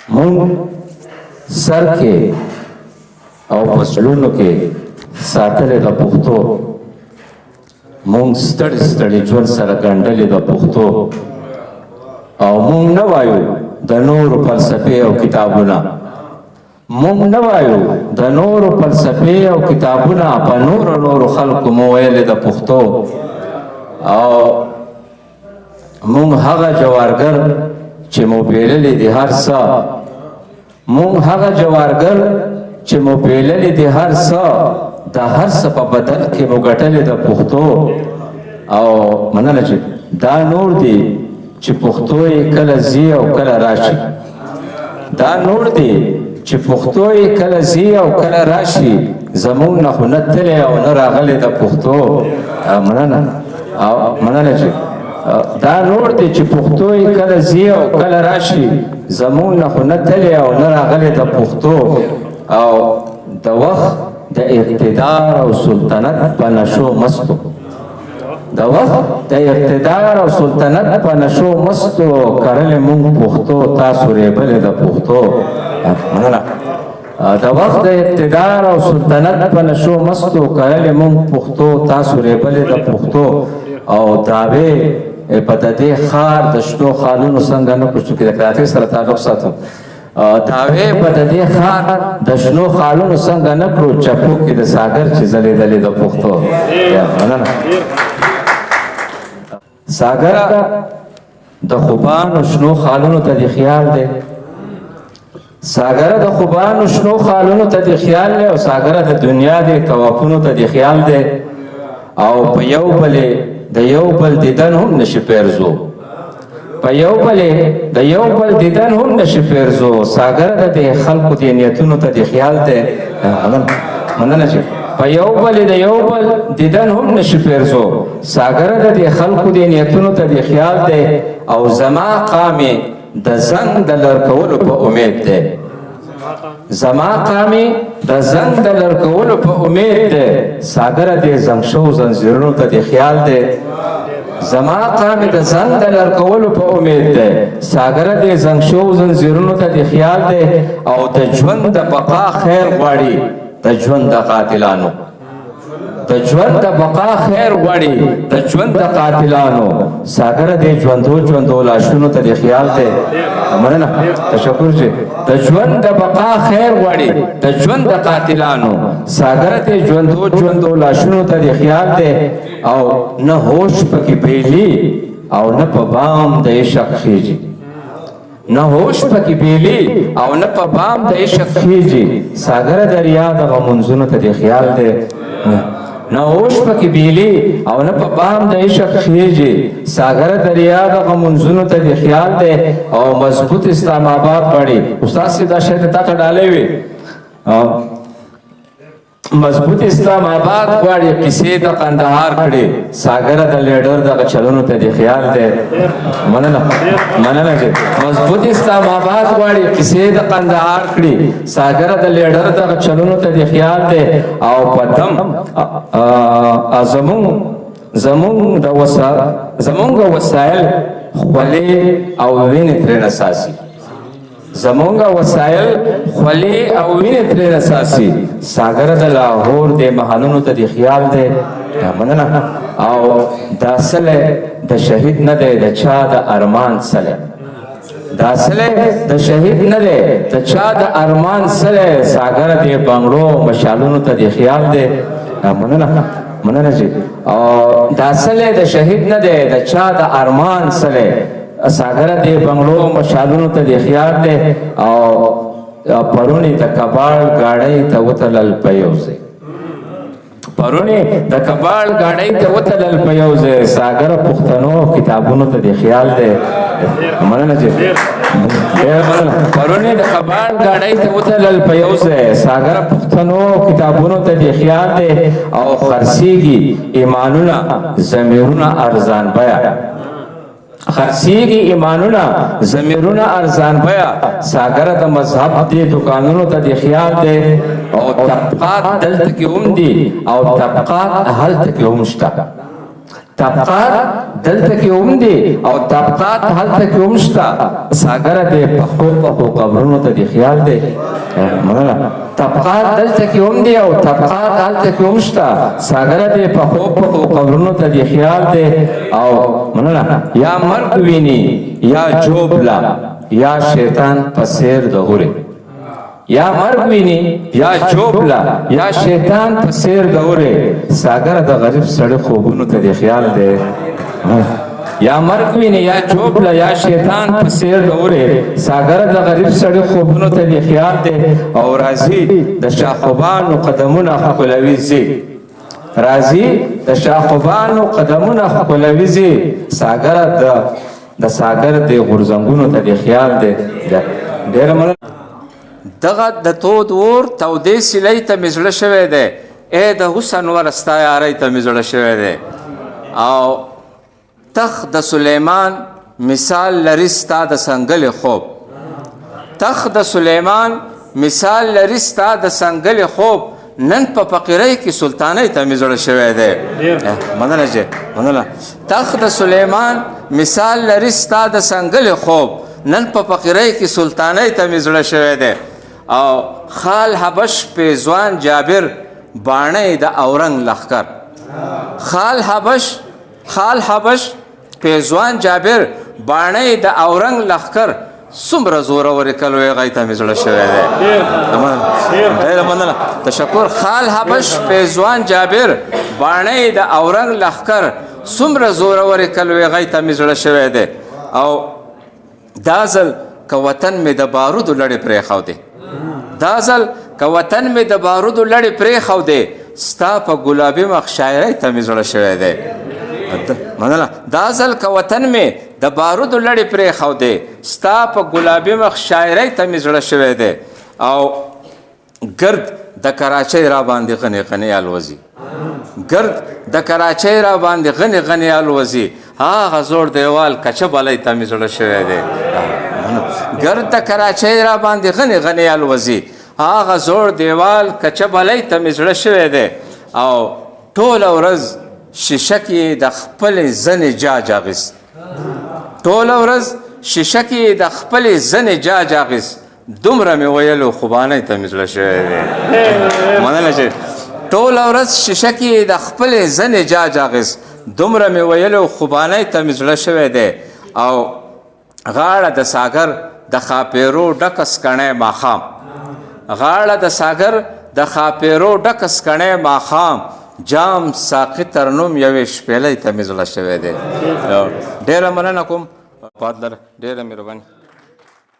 مونږ سر کې او پسړونو کې ساتلې د پښتو، مونږ ستړي ستړي ژوند سره ګنډلې د پښتو، او مونږ نه وایو د نورو فلسفې او کتابونه، مونږ نه وایو د نورو فلسفې او کتابونه، په نورو خلکو مو ویلې د پښتو. او مونږ هغه جوارګر چې مو پیللې دي هر څه، مونږ هغه جوارګر چې مو پیللې دي هر څه، د هر څه په بدل کې مو ګټلې د پښتو. او مننه چې دا نور دی چې پښتو یې کله ځي او کله راشي، دا نور دی چې پښتو یې کله ځي او کله راشي، زمونږ نه خو نه تللی او نه راغلی د پښتو. مننه چې دا نور دی چې پښتو یې کله ځي او کله راشي، زمونږ نه خو نه تللی او نه راغلی د پښتو. او د وخت د اقتدار او سلطنت په نشو مستو، د وخت د اقتدار او سلطنت په نشو مستو، کرلې مونږ پښتو تاسو ریبلې د پښتو. مننه. د وخت د اقتدار او سلطنت په نشو مستو، کرلې مونږ پښتو تاسو ریبلې د پښتو. او داوی په د دې ښار د شنو خالونو څنګه نه کړو، چې د کراچۍ سره تعلق ساتم، داوی په د دې ښار د شنو خالونو څنګه نه کړو، چپو کې د ساګر چې ځلېدلې د پښتو. مننه. ساګره د خوبانو شنو خالونو ته د خیال دی، ساګره د خوبانو شنو خالونو ته د خیال دی، او ساګره د دنیا د توافونو ته د خیال دی. او په یو بلې د یو بل دیدن هم نشي پیرزو، په یو بلې د یو بل دیدن هم نشي پیرزو، ساګره د خلکو د نیتونو ته د خیال دی. مننه چې په یو بل د یو بل دیدن هم نشي پیرزو، ساګره د خلکو د نیتونو ته د خیال دی. او زما قامې د زنګ د لړکولو په امید دی، زما قامې د زنګ د لړکولو په امید دی، ساګره د زنګ شو زنځیرونو ته د خیال دی. زما قامې د زنګ د لړکولو په امید دی، ساګره د زنګ شو زنځیرونو ته د خیال دی. او د ژوند د بقا خیر غواړي د ژوند د قاتلانو، د ژوند د بقا خیر غواړي د ژوند د قاتلانو، ساګره د ژوندو لاشونو ته د خیال دی. مننه. تشکر چې د ژوند د بقا خیر غواړي د ژوند د قاتلانو، ساګره د ژوندو لاشونو ته د خیال دی. او نه هوش پکې بیلی او نه په بام د عشق خیږي، نه هوش پکې بیلی او نه په بام د عشق خیږي، ساګره دریا د غمونځونو ته د خیال دی. نه هوش پکې بیلی او نه په بام د عشق خیږي، ساګره دریا د غمونځونو ته د خیال دی. او مضبوط اسلام آباد غواړي، استاد صاحب دا شاید تا ته ډالۍ وي، مضبوط اسلام آباد غواړي قصې د قندهار کړي، ساګره د لیډر دغه چلونو ته د خیال دی. مننه. مننه چې مضبوط اسلام آباد غواړي قصې د قندهار کړي، ساګره د لیډر دغه چلونو ته د خیال دی. او په دم زمونږ وسایل خولې او وینې ترې اساسي، زمونږ وسایل خولې او وینې ترې اساسي، ساګره د لاهور د محلونو ته د خیال دی. مننه. او دا سلی د شهید نه دی د چا د ارمان سلی، دا سلی د شهید نه دی د چا د ارمان سلی، ساګره د بنګړو مشالونو ته د خیال دی. مننه. مننه چې دا سلی د شهید نه دی د چا د ارمان سلی، ساګره د بنګړو مشالونو ته د خیال دی. او پرونی د کباړ ګاډۍ ته وتلل په یو ځای، پرونی د کباړ ګاډۍ ته وتلل په یو ځای، ساګره پښتنو کتابونو ته د خیال دی. مننه چې پرونی د کباړ ګاډۍ ته وتلل په یو ځای، ساګره پښتنو کتابونو ته د خیال دی. او خرڅیږي ایمانونه ضمیرونه ارزان بیه، خرڅیږي ایمانونه ضمیرونه ارزان بیه، ساګره د مذهب دې دکانونو ته د خیال دی. او طبقات دلته کې هم دي او طبقات هلته کې هم شته، طبقات دلته کې هم دي او طبقات هلته کې هم شته ساګره دی پخو قبرونو ته دې خیال دی مننه طبقات دلته کې هم دي او طبقات هلته کې هم شته ساګره دی پخو قبرونو ته دې خیال دی او مننه یا مرګ ویني یا جوبلا یا شیطان په سیر د غوري یا مرګ ویني یا جوبلا یا شیطان په سیر د غوري ساګره د غریب سړی خوبونو ته دې خیال دی یا مرګ ویني یا جوبلا یا شیطان په سیر د غوري ساګره د غریب سړی خوبونو ته دې خیال دی او راځي د شاخوبانو قدمونه ښکلوي ځي راځي د شاخوبانو قدمونه ښکلوي ځي ساګره د ساګر د غورځنګونو ته دې خیال دی ډېره مننه دغه د تود اور تودې سیلۍ ته مې زړه شوی دی ای د حسن ور ستا یارۍ ته مې زړه شوی دی او تخت د سلیمان مثال لري ستا د سنګلې خوب تخت د سلیمان مثال لري ستا د سنګلې خوب نن په فقیرۍ کې سلطانۍ ته مې زړه شوی دی مننه جی مننه تخت د سلیمان مثال لري ستا د سنګلې خوب نن په فقیرۍ کې سلطانۍ ته مې زړه شوی دی او خال حبش پیزوان جابر باڼۍ د اورنګ لښکر خال حبش پیزوان جابر باڼۍ د اورنګ لښکر څومره زورورې کلوې غی ته مې زړه شوی دی ډېره مننه تشکر خال حبش پیزوان جابر باڼۍ د اورنګ لښکر څومره زورورې کلوې غی ته مې زړه شوی دی او دا ځل که وطن مې د بارودو لړې پرېښودې دا ځل که وطن مې د بارودو لړې پرېښودې ستا په ګلابي مخ شاعرۍ ته مې زړه شوی دی مننه دا ځل که وطن مې د بارودو لړې پرېښودې ستا په ګلابي مخ شاعرۍ ته مې زړه شوی دی او ګرد د کراچۍ را باندې غنې غنې الوزي ګرد د کراچۍ را باندې غنې غنې الوزي هغه زوړ دیوال کچه بلی ته مې زړه شوی دی ګرد د کراچۍ را باندې غنې غنې الوزي هغه زوړ دیوال کچه بلی ته مې زړه شوی دی او ټوله ورځ شیشه کې د خپلې زنې جاج اخیست ټوله ورځ شیشه کې د خپلې زنې جاج اخیست دومره مې ویلو خوبانۍ ته مې زړه شوی دی مننه چې ټوله ورځ شیشه کې د خپلې زنې جاج اخیست دومره مې ویلو خوبانۍ ته مې زړه شوی دی او غاړه د ساګر د خاپیرو ډکه سکڼی ماښام غاړه د ساګر د خاپیرو ډکه سکڼی ماښام جام ساقي تر نوم یوې شپېلۍ ته مې زړه شوی دی ډېره مننه کوم ډېره مهرباني